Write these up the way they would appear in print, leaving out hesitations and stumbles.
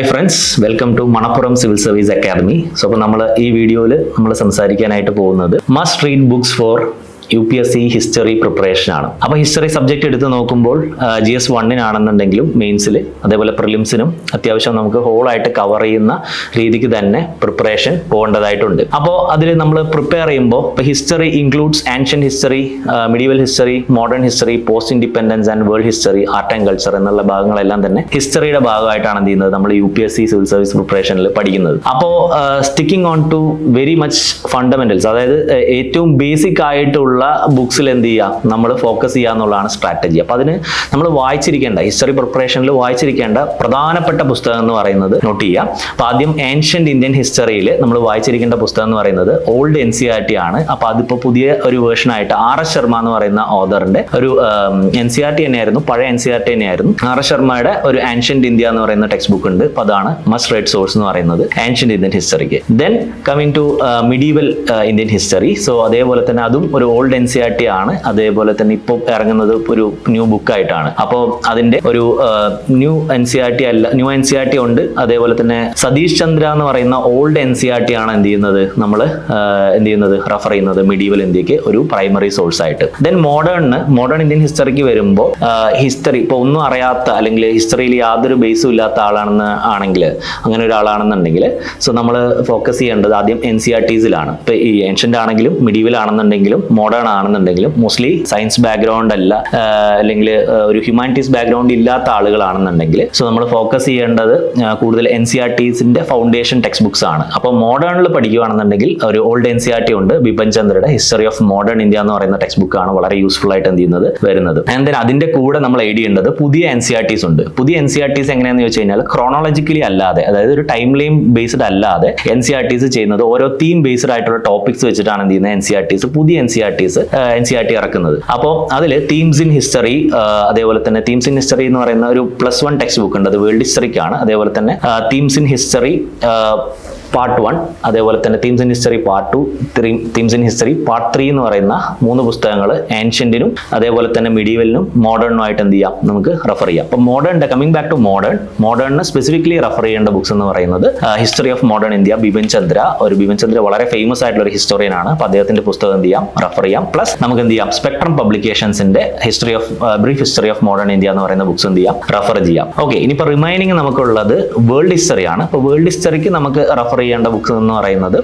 Hi friends, welcome to Manappuram Civil Service Academy. So, ഈ വീഡിയോയിൽ നമ്മൾ സംസാരിക്കാനായിട്ട് പോകുന്നത് must read books four UPSC history preparation ആണ്. അപ്പോൾ ഹിസ്റ്ററി സബ്ജക്റ്റ് എടുത്ത് നോക്കുമ്പോൾ GS 1-നാണെന്നുണ്ടെങ്കിലും മെയിൻസിൽ അതേപോലെ പ്രിലിംസിനും അത്യാവശ്യം നമുക്ക് ഹോളായിട്ട് കവർ ചെയ്യുന്ന രീതിക്ക് തന്നെ പ്രിപ്പറേഷൻ പോകേണ്ടതായിട്ടുണ്ട്. അപ്പോൾ അതിൽ നമ്മൾ പ്രിപ്പയർ ചെയ്യുമ്പോൾ history includes ancient history, medieval history, modern history, post independence and world history, art and culture എന്നുള്ള ഭാഗങ്ങളെല്ലാം തന്നെ ഹിസ്റ്ററിയുടെ ഭാഗമായിട്ടാണ് എന്ത് ചെയ്യുന്നത് നമ്മൾ UPSC സിവിൽ സർവീസ് പ്രിപ്പറേഷനിൽ പഠിക്കുന്നത്. അപ്പോൾ sticking on to very much fundamentals, അതായത് ഏറ്റവും ബേസിക് ആയിട്ടുള്ള ബുക്സിൽ എന്ത് ചെയ്യുക നമ്മൾ ഫോക്കസ് ചെയ്യുക എന്നുള്ളതാണ് സ്ട്രാറ്റജി. അപ്പോൾ അതിന് നമ്മൾ വായിച്ചിരിക്കേണ്ട ഹിസ്റ്ററി പ്രിപ്പറേഷനിൽ വായിച്ചിരിക്കേണ്ട പ്രധാനപ്പെട്ട പുസ്തകം എന്ന് പറയുന്നത് നോട്ട് ചെയ്യുക. അപ്പോൾ ആദ്യം ഏൻഷ്യന്റ് ഇന്ത്യൻ ഹിസ്റ്ററിയിൽ നമ്മൾ വായിച്ചിരിക്കേണ്ട പുസ്തകം എന്ന് പറയുന്നത് ഓൾഡ് NCERT ആണ്. അപ്പോൾ അതിപ്പോൾ പുതിയ ഒരു വേർഷനായിട്ട് RS ശർമ്മ എന്ന് പറയുന്ന ഓതറിന്റെ ഒരു NCERT തന്നെയായിരുന്നു, പഴയ NCERT തന്നെയായിരുന്നു. RS ശർമ്മയുടെ ഒരു ആൻഷ്യന്റ് ഇന്ത്യ എന്ന് പറയുന്ന ടെക്സ്റ്റ് ബുക്ക് ഉണ്ട്. അപ്പോൾ അതാണ് മസ്റ്റ് റീഡ് സോഴ്സ് എന്ന് പറയുന്നത് ആൻഷ്യന്റ് ഇന്ത്യൻ ഹിസ്റ്ററിക്ക്. Then coming to medieval Indian history. So അതേപോലെ തന്നെ അതും ഒരു ഓൾഡ് NCERT ആണ്. അതേപോലെ തന്നെ ഇപ്പോൾ ഇറങ്ങുന്നത് ഒരു ന്യൂ ബുക്കായിട്ടാണ്. അപ്പോൾ അതിന്റെ ഒരു ന്യൂ NCERT ഉണ്ട്. അതേപോലെ തന്നെ സതീഷ് ചന്ദ്ര എന്ന് പറയുന്ന ഓൾഡ് NCERT ആണ് എന്ത് ചെയ്യുന്നത് റെഫർ ചെയ്യുന്നത് മിഡീവൽ ഇന്ത്യക്ക് ഒരു പ്രൈമറി സോഴ്സ് ആയിട്ട്. ദെൻ മോഡേൺ ഇന്ത്യൻ ഹിസ്റ്ററിക്ക് വരുമ്പോൾ ഹിസ്റ്ററി ഇപ്പോൾ ഒന്നും അറിയാത്ത അല്ലെങ്കിൽ ഹിസ്റ്ററിയിൽ യാതൊരു ബേസും ഇല്ലാത്ത അങ്ങനെ ഒരാളാണെന്നുണ്ടെങ്കിൽ സോ നമ്മൾ ഫോക്കസ് ചെയ്യേണ്ടത് ആദ്യം NCERTസിലാണ്. ഇപ്പൊ ഈ ഏൻഷ്യന്റ് ആണെങ്കിലും മിഡീവൽ ആണെന്നുണ്ടെങ്കിലും മോഡേൺ ആണെന്നുണ്ടെങ്കിലും മോസ്റ്റ്ലി സയൻസ് ബാക്ക്ഗ്രൗണ്ട് അല്ല അല്ലെങ്കിൽ ഒരു ഹ്യൂമാനിറ്റീസ് ബാക്ക്ഗ്രൗണ്ട് ഇല്ലാത്ത ആളുകളാണെന്നുണ്ടെങ്കിൽ സോ നമ്മൾ ഫോക്കസ് ചെയ്യേണ്ടത് കൂടുതൽ NCERTസിന്റെ ഫൗണ്ടേഷൻ ടെക്സ്റ്റ് ബുക്സ് ആണ്. അപ്പോൾ മോഡേണിൽ പഠിക്കുകയാണെന്നുണ്ടെങ്കിൽ ഒരു ഓൾഡ് NCERT ഉണ്ട്, ബിപിൻ ചന്ദ്രയുടെ ഹിസ്റ്ററി ഓഫ് മോഡേൺ ഇന്ത്യ എന്ന് പറയുന്ന ടെക്സ്റ്റ് ബുക്ക് ആണ് വളരെ യൂസ്ഫുൾ ആയിട്ട് എന്ത് ചെയ്യുന്നത് വരുന്നത്. ആൻഡ് ദെൻ അതിന്റെ കൂടെ നമ്മൾ എയ്ഡ് ചെയ്യേണ്ടത് പുതിയ NCERTs ഉണ്ട്. പുതിയ NCERTs എങ്ങനെയാണെന്ന് ചോദിച്ചു കഴിഞ്ഞാൽ ക്രോണോളജിക്കലി അല്ലാതെ, അതായത് ഒരു ടൈം ലൈൻ ബേസ്ഡ് അല്ലാതെ NCERTs ചെയ്യുന്നത് ഓരോ തീം ബേസ്ഡ് ആയിട്ടുള്ള ടോപ്പിക്സ് വെച്ചിട്ടാണ് എന്ത് ചെയ്യുന്നത് NCERTs പുതിയ NCERT ഇറക്കുന്നത്. അപ്പോൾ അതിൽ തീംസ് ഇൻ ഹിസ്റ്ററി, അതേപോലെ തന്നെ തീംസ് ഇൻ ഹിസ്റ്ററി എന്ന് പറയുന്ന ഒരു +1 ടെക്സ്റ്റ് ബുക്ക് ഉണ്ട്, അത് വേൾഡ് ഹിസ്റ്ററിക്കാണ്. അതേപോലെ തന്നെ തീംസ് ഇൻ ഹിസ്റ്ററി Part 1, അതേപോലെ തന്നെ themes in history Part 2, themes in history Part 3 എന്ന് പറയുന്ന 3 പുസ്തകങ്ങൾ ഏൻഷ്യന്റിനും അതേപോലെ തന്നെ മിഡീവലിനും മോഡേണിനുമായിട്ട് എന്ത് ചെയ്യാം നമുക്ക് റെഫർ ചെയ്യാം. അപ്പോൾ കമ്മിങ് ബാക്ക് ടു മോഡേണിന് സ്പെസിഫിക്കലി റെഫർ ചെയ്യേണ്ട ബുക്സ് എന്ന് പറയുന്നത് history of modern India, Bipin Chandra വളരെ ഫേമസ് ആയിട്ടുള്ള ഒരു ഹിസ്റ്റോറിയൻ ആണ്. അപ്പോൾ അദ്ദേഹത്തിന്റെ പുസ്തകം എന്ത് ചെയ്യാം റെഫർ ചെയ്യാം. പ്ലസ് നമുക്ക് എന്ത് ചെയ്യാം സ്പെക്ട്രം പബ്ലിക്കേഷൻസിന്റെ brief history of modern India എന്ന് പറയുന്ന ബുക്സ് എന്ത് ചെയ്യാം റെഫർ ചെയ്യാം. ഓക്കെ, ഇനിയിപ്പോൾ റിമൈനിങ് നമുക്കുള്ളത് വേൾഡ് ഹിസ്റ്ററി ആണ്. അപ്പോൾ വേൾഡ് ഹിസ്റ്ററിക്ക് നമുക്ക് റെഫർ ചെയ്യേണ്ട ബുക്സ് എന്ന് പറയുന്നത്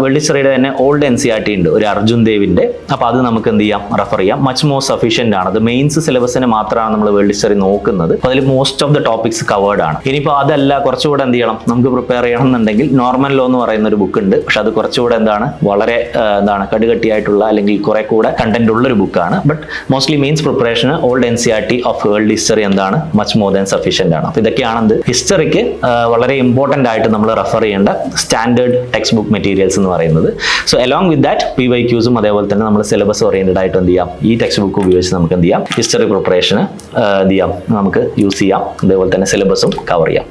വേൾഡ് ഹിസ്റ്ററിയുടെ തന്നെ ഓൾഡ് NCERT ഉണ്ട്, ഒരു അർജുൻ ദേവിന്റെ. അപ്പൊ അത് നമുക്ക് എന്ത് ചെയ്യാം റെഫർ ചെയ്യാം. മച്ച് മോർ സഫീഷ്യന്റ് ആണ്. അത് മെയിൻസ് സിലബസിന് മാത്രമാണ് നമ്മൾ വേൾഡ് ഹിസ്റ്ററി നോക്കുന്നത്. അപ്പോൾ അതിൽ most of the topics covered ആണ്. ഇനിയിപ്പോൾ അതല്ല കുറച്ചുകൂടെ എന്ത് ചെയ്യണം നമുക്ക് പ്രിപ്പയർ ചെയ്യണം എന്നുണ്ടെങ്കിൽ നോർമൽ ലോ എന്ന് പറയുന്ന ഒരു ബുക്ക് ഉണ്ട്. പക്ഷെ അത് കുറച്ചുകൂടെ വളരെ കടുകട്ടിയായിട്ടുള്ള അല്ലെങ്കിൽ കുറെ കൂടെ കണ്ടന്റ് ഉള്ള ഒരു ബുക്കാണ്. ബട്ട് മോസ്റ്റ്ലി മെയിൻസ് പ്രിപ്പറേഷന് old NCERT of world history much more than sufficient ആണ്. അപ്പോൾ ഇതൊക്കെയാണ് ഹിസ്റ്ററിക്ക് വളരെ ഇമ്പോർട്ടന്റ് ആയിട്ട് നമ്മൾ റെഫർ ചെയ്യേണ്ട സ്റ്റാൻഡേർഡ് ടെക്സ്റ്റ് ബുക്ക് മെറ്റീരിയൽസ് എന്ന് പറയുന്നത്. സോ അലോങ് വിത്ത് ദാറ്റ് PYQസും അതേപോലെ തന്നെ നമ്മൾ സിലബസ് ഓറിയന്റഡ് ആയിട്ട് എന്ത് ചെയ്യാം ഈ ടെക്സ്റ്റ് ബുക്ക് ഉപയോഗിച്ച് നമുക്ക് എന്ത് ചെയ്യാം ഹിസ്റ്ററി പ്രിപ്പറേഷന് എന്ത് ചെയ്യാം നമുക്ക് യൂസ് ചെയ്യാം. അതേപോലെ തന്നെ സിലബസും കവർ ചെയ്യാം.